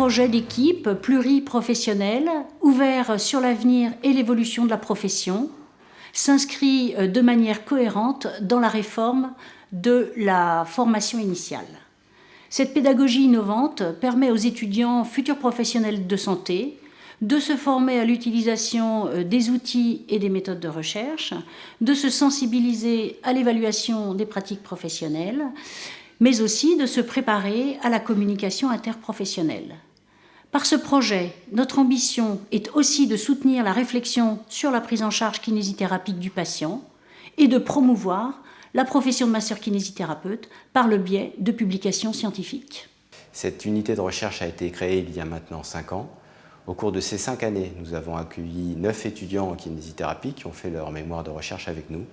projet d'équipe pluriprofessionnel, ouvert sur l'avenir et l'évolution de la profession, s'inscrit de manière cohérente dans la réforme de la formation initiale. Cette pédagogie innovante permet aux étudiants futurs professionnels de santé de se former à l'utilisation des outils et des méthodes de recherche, de se sensibiliser à l'évaluation des pratiques professionnelles, mais aussi de se préparer à la communication interprofessionnelle. Par ce projet, notre ambition est aussi de soutenir la réflexion sur la prise en charge kinésithérapique du patient et de promouvoir la profession de masseur-kinésithérapeute par le biais de publications scientifiques. Cette unité de recherche a été créée il y a maintenant 5 ans. Au cours de ces 5 années, nous avons accueilli 9 étudiants en kinésithérapie qui ont fait leur mémoire de recherche avec nous.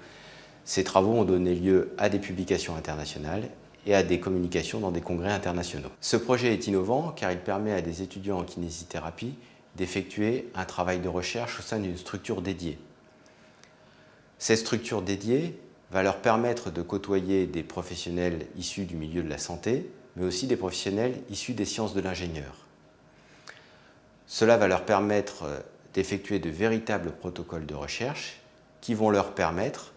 Ces travaux ont donné lieu à des publications internationales et à des communications dans des congrès internationaux. Ce projet est innovant car il permet à des étudiants en kinésithérapie d'effectuer un travail de recherche au sein d'une structure dédiée. Cette structure dédiée va leur permettre de côtoyer des professionnels issus du milieu de la santé, mais aussi des professionnels issus des sciences de l'ingénieur. Cela va leur permettre d'effectuer de véritables protocoles de recherche qui vont leur permettre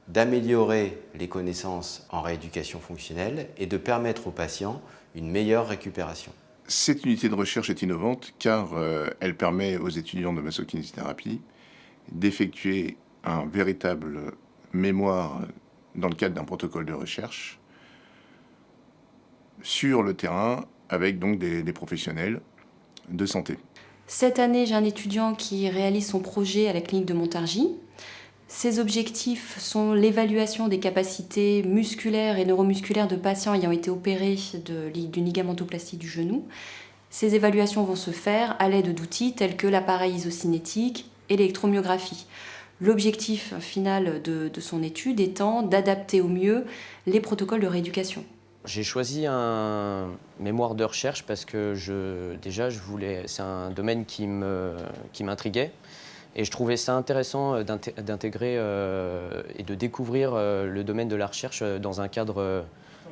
d'améliorer les connaissances en rééducation fonctionnelle et de permettre aux patients une meilleure récupération. Cette unité de recherche est innovante car elle permet aux étudiants de masso-kinésithérapie d'effectuer un véritable mémoire dans le cadre d'un protocole de recherche sur le terrain avec donc des professionnels de santé. Cette année, j'ai un étudiant qui réalise son projet à la clinique de Montargis. Ses objectifs sont l'évaluation des capacités musculaires et neuromusculaires de patients ayant été opérés d'une ligamentoplastie du genou. Ces évaluations vont se faire à l'aide d'outils tels que l'appareil isocinétique et l'électromyographie. L'objectif final de son étude étant d'adapter au mieux les protocoles de rééducation. J'ai choisi un mémoire de recherche parce que c'est un domaine qui m'intriguait et je trouvais ça intéressant d'intégrer et de découvrir le domaine de la recherche dans le cadre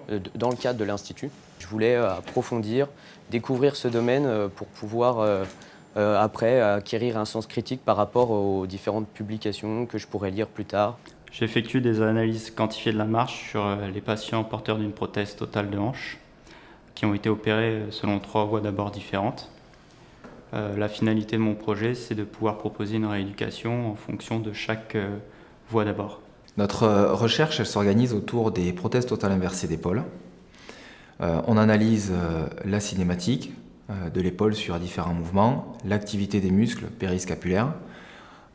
de l'Institut. Je voulais approfondir, découvrir ce domaine pour pouvoir après acquérir un sens critique par rapport aux différentes publications que je pourrais lire plus tard. J'ai effectué des analyses quantifiées de la marche sur les patients porteurs d'une prothèse totale de hanche qui ont été opérés selon 3 voies d'abord différentes. La finalité de mon projet, c'est de pouvoir proposer une rééducation en fonction de chaque voie d'abord. Notre recherche elle s'organise autour des prothèses totales inversées d'épaule. On analyse la cinématique de l'épaule sur différents mouvements, l'activité des muscles périscapulaires,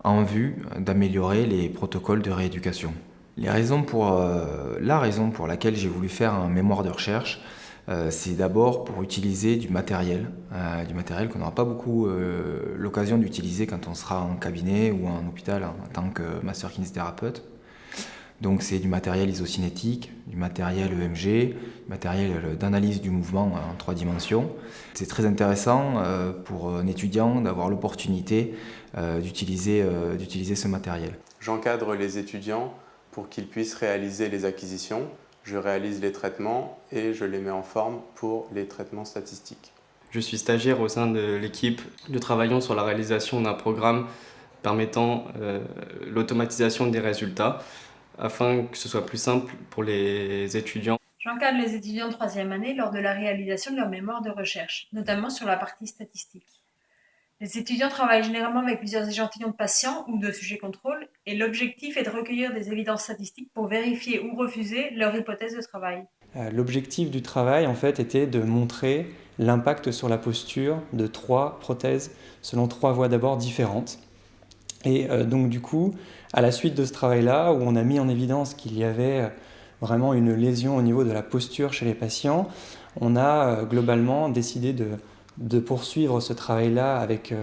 en vue d'améliorer les protocoles de rééducation. La raison pour laquelle j'ai voulu faire un mémoire de recherche, c'est d'abord pour utiliser du matériel qu'on n'aura pas beaucoup l'occasion d'utiliser quand on sera en cabinet ou en hôpital en tant que masseur-kinésithérapeute. Donc c'est du matériel isocinétique, du matériel EMG, du matériel d'analyse du mouvement en 3 dimensions. C'est très intéressant pour un étudiant d'avoir l'opportunité d'utiliser ce matériel. J'encadre les étudiants pour qu'ils puissent réaliser les acquisitions. Je réalise les traitements et je les mets en forme pour les traitements statistiques. Je suis stagiaire au sein de l'équipe. Nous travaillons sur la réalisation d'un programme permettant l'automatisation des résultats afin que ce soit plus simple pour les étudiants. J'encadre les étudiants de 3e année lors de la réalisation de leur mémoire de recherche, notamment sur la partie statistique. Les étudiants travaillent généralement avec plusieurs échantillons de patients ou de sujets contrôle et l'objectif est de recueillir des évidences statistiques pour vérifier ou refuser leur hypothèse de travail. L'objectif du travail en fait était de montrer l'impact sur la posture de 3 prothèses selon 3 voies d'abord différentes. Et donc du coup, à la suite de ce travail-là, où on a mis en évidence qu'il y avait vraiment une lésion au niveau de la posture chez les patients, on a globalement décidé de poursuivre ce travail-là avec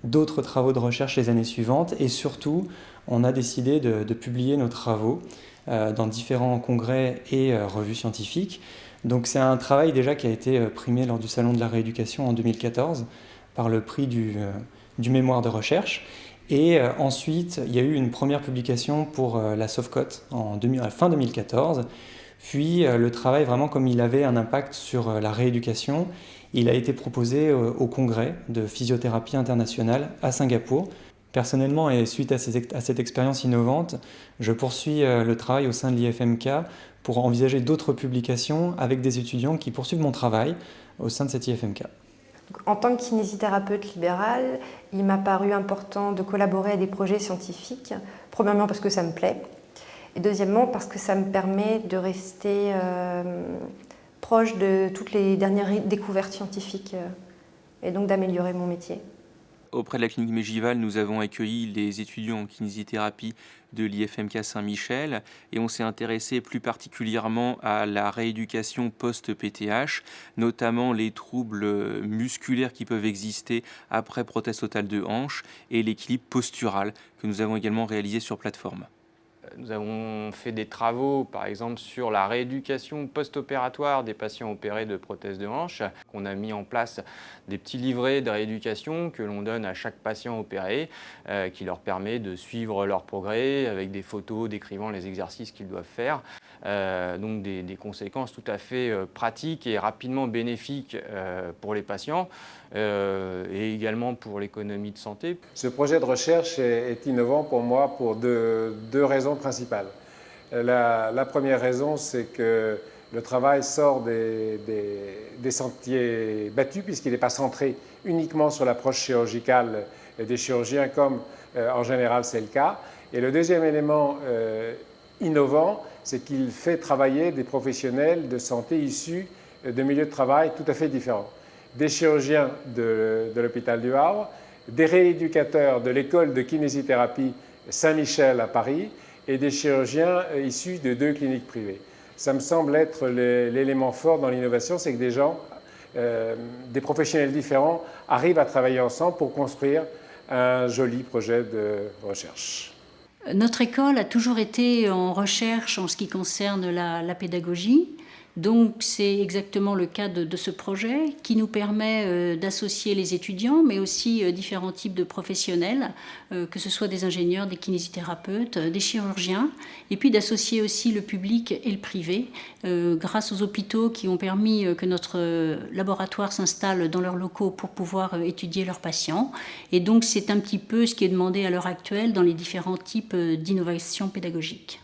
d'autres travaux de recherche les années suivantes et surtout, on a décidé de publier nos travaux dans différents congrès et revues scientifiques. Donc c'est un travail déjà qui a été primé lors du Salon de la rééducation en 2014 par le prix du mémoire de recherche. Et ensuite, il y a eu une première publication pour la SOFCOT à fin 2014. Puis le travail, vraiment comme il avait un impact sur la rééducation, Il a été proposé au congrès de physiothérapie internationale à Singapour. Personnellement, et suite à cette expérience innovante, je poursuis le travail au sein de l'IFMK pour envisager d'autres publications avec des étudiants qui poursuivent mon travail au sein de cette IFMK. En tant que kinésithérapeute libérale, il m'a paru important de collaborer à des projets scientifiques. Premièrement parce que ça me plaît, et deuxièmement parce que ça me permet de rester proche de toutes les dernières découvertes scientifiques et donc d'améliorer mon métier. Auprès de la clinique Mégival, nous avons accueilli les étudiants en kinésithérapie de l'IFMK Saint-Michel et on s'est intéressé plus particulièrement à la rééducation post-PTH, notamment les troubles musculaires qui peuvent exister après prothèse totale de hanche et l'équilibre postural que nous avons également réalisé sur plateforme. Nous avons fait des travaux, par exemple, sur la rééducation post-opératoire des patients opérés de prothèses de hanche. On a mis en place des petits livrets de rééducation que l'on donne à chaque patient opéré, qui leur permet de suivre leur progrès avec des photos décrivant les exercices qu'ils doivent faire. Donc des conséquences tout à fait pratiques et rapidement bénéfiques pour les patients et également pour l'économie de santé. Ce projet de recherche est innovant pour moi pour deux raisons principales. La première raison, c'est que le travail sort des sentiers battus puisqu'il n'est pas centré uniquement sur l'approche chirurgicale des chirurgiens comme en général c'est le cas. Et le deuxième élément innovant, c'est qu'il fait travailler des professionnels de santé issus de milieux de travail tout à fait différents. Des chirurgiens de l'hôpital du Havre, des rééducateurs de l'école de kinésithérapie Saint-Michel à Paris et des chirurgiens issus de 2 cliniques privées. Ça me semble être l'élément fort dans l'innovation, c'est que des gens, des professionnels différents arrivent à travailler ensemble pour construire un joli projet de recherche. Notre école a toujours été en recherche en ce qui concerne la pédagogie. Donc c'est exactement le cas de ce projet qui nous permet d'associer les étudiants, mais aussi différents types de professionnels, que ce soit des ingénieurs, des kinésithérapeutes, des chirurgiens, et puis d'associer aussi le public et le privé, grâce aux hôpitaux qui ont permis que notre laboratoire s'installe dans leurs locaux pour pouvoir étudier leurs patients. Et donc c'est un petit peu ce qui est demandé à l'heure actuelle dans les différents types d'innovation pédagogique.